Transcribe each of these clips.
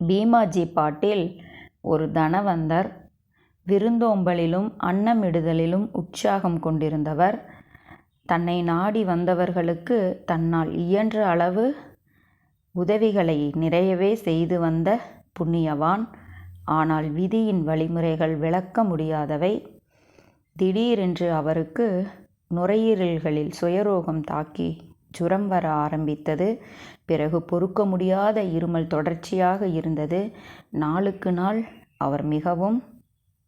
பீமாஜி பாட்டீல் ஒரு தனவந்தர். விருந்தோம்பலிலும் அன்னமிடுதலிலும் உற்சாகம் கொண்டிருந்தவர். தன்னை நாடி வந்தவர்களுக்கு தன்னால் இயன்ற அளவு உதவிகளை நிறையவே செய்து வந்த புண்ணியவான். ஆனால் விதியின் வழிமுறைகள் விளக்க முடியாதவை. திடீரென்று அவருக்கு நுரையீரல்களில் சுயரோகம் தாக்கி ஜுரம் வர ஆரம்பித்தது. பிறகு பொறுக்க முடியாத இருமல் தொடர்ச்சியாக இருந்தது. நாளுக்கு நாள் அவர் மிகவும்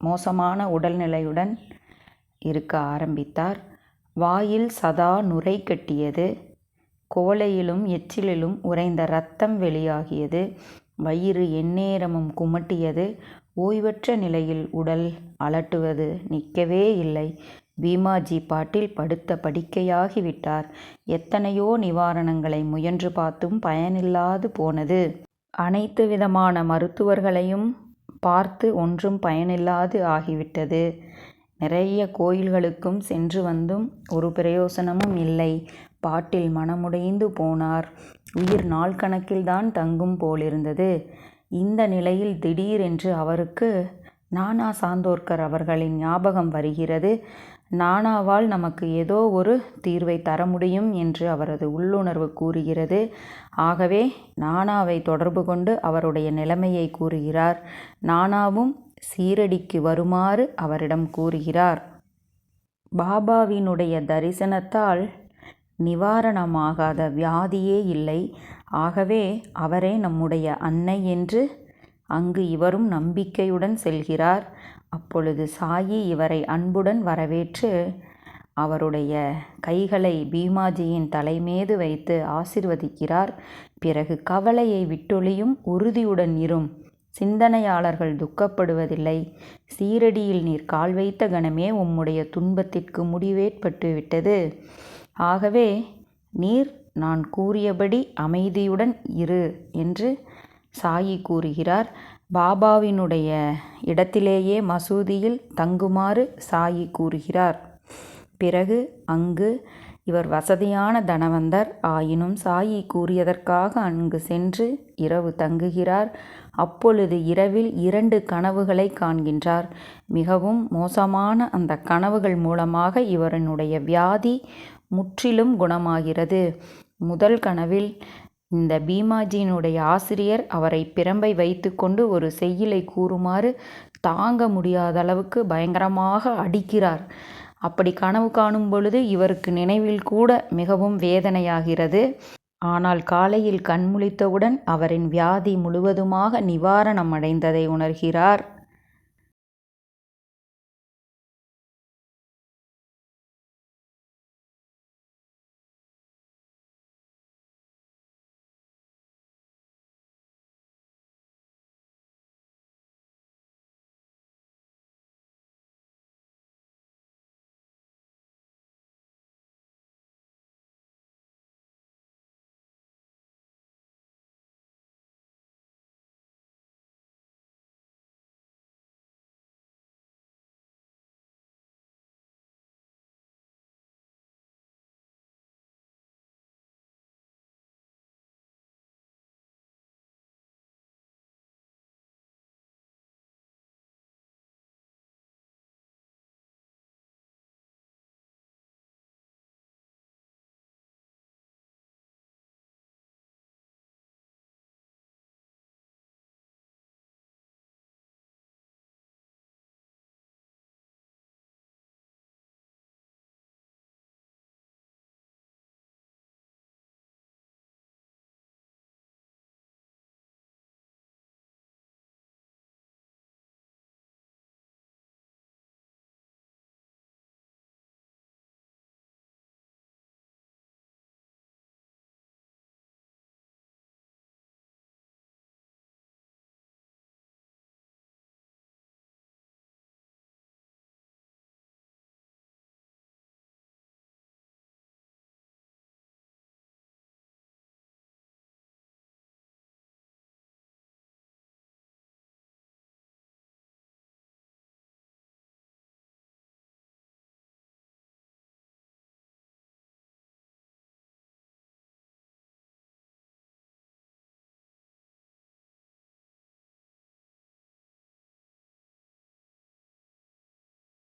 மோசமான உடல்நிலையுடன் இருக்க ஆரம்பித்தார். வாயில் சதா நுரை கட்டியது. கோழையிலும் எச்சிலிலும் உறைந்த இரத்தம் வெளியாகியது. வயிறு எந்நேரமும் குமட்டியது. ஓய்வற்ற நிலையில் உடல் அலட்டுவது நிற்கவே இல்லை. பீமாஜி பாட்டீல் படுத்த படுக்கையாகிவிட்டார். எத்தனையோ நிவாரணங்களை முயன்று பார்த்தும் பயனில்லாது போனது. அனைத்து விதமான மருத்துவர்களையும் பார்த்து ஒன்றும் பயனில்லாது ஆகிவிட்டது. நிறைய கோயில்களுக்கும் சென்று வந்தும் ஒரு பிரயோசனமும் இல்லை. பாட்டீல் மனமுடைந்து போனார். உயிர் நாள் கணக்கில்தான் தங்கும் போலிருந்தது. இந்த நிலையில் திடீரென்று அவருக்கு நானா சாந்தோர்கர் அவர்களின் ஞாபகம் வருகிறது. நானாவால் நமக்கு ஏதோ ஒரு தீர்வை தர முடியும் என்று அவரது உள்ளுணர்வு கூறுகிறது. ஆகவே நானாவை தொடர்பு கொண்டு அவருடைய நிலைமையை கூறுகிறார். நானாவும் சீரடிக்கு வருமாறு அவரிடம் கூறுகிறார். பாபாவினுடைய தரிசனத்தால் நிவாரணமாகாத வியாதியே இல்லை. ஆகவே அவரே நம்முடைய அன்னை என்று அங்கு இவரும் நம்பிக்கையுடன் செல்கிறார். அப்பொழுது சாயி இவரை அன்புடன் வரவேற்று அவருடைய கைகளை பீமாஜியின் தலைமீது வைத்து ஆசிர்வதிக்கிறார். பிறகு கவலையை விட்டொழியும், உறுதியுடன் இரும். சிந்தனையாளர்கள் துக்கப்படுவதில்லை. சீரடியில் நீர் கால் வைத்த கணமே உம்முடைய துன்பத்திற்கு முடிவேற்பட்டுவிட்டது. ஆகவே நீர் நான் கூறியபடி அமைதியுடன் இரு என்று சாயி கூறுகிறார். பாபாவினுடைய இடத்திலேயே மசூதியில் தங்குமாறு சாயி கூறுகிறார். பிறகு அங்கு இவர் வசதியான தனவந்தர். ஆயினும் சாயி கூறியதற்காக அங்கு சென்று இரவு தங்குகிறார். அப்பொழுது இரவில் 2 கனவுகளை காண்கின்றார். மிகவும் மோசமான அந்த கனவுகள் மூலமாக இவரினுடைய வியாதி முற்றிலும் குணமாகிறது. முதல் கனவில் இந்த பீமாஜியினுடைய ஆசிரியர் அவரை பிரம்பை வைத்து கொண்டு ஒரு செய்யுளை கூறுமாறு தாங்க முடியாத அளவுக்கு பயங்கரமாக அடிக்கிறார். அப்படி கனவு காணும் பொழுது இவருக்கு நினைவில் கூட மிகவும் வேதனையாகிறது. ஆனால் காலையில் கண்முழித்தவுடன் அவரின் வியாதி முழுவதுமாக நிவாரணம் அடைந்ததை உணர்கிறார்.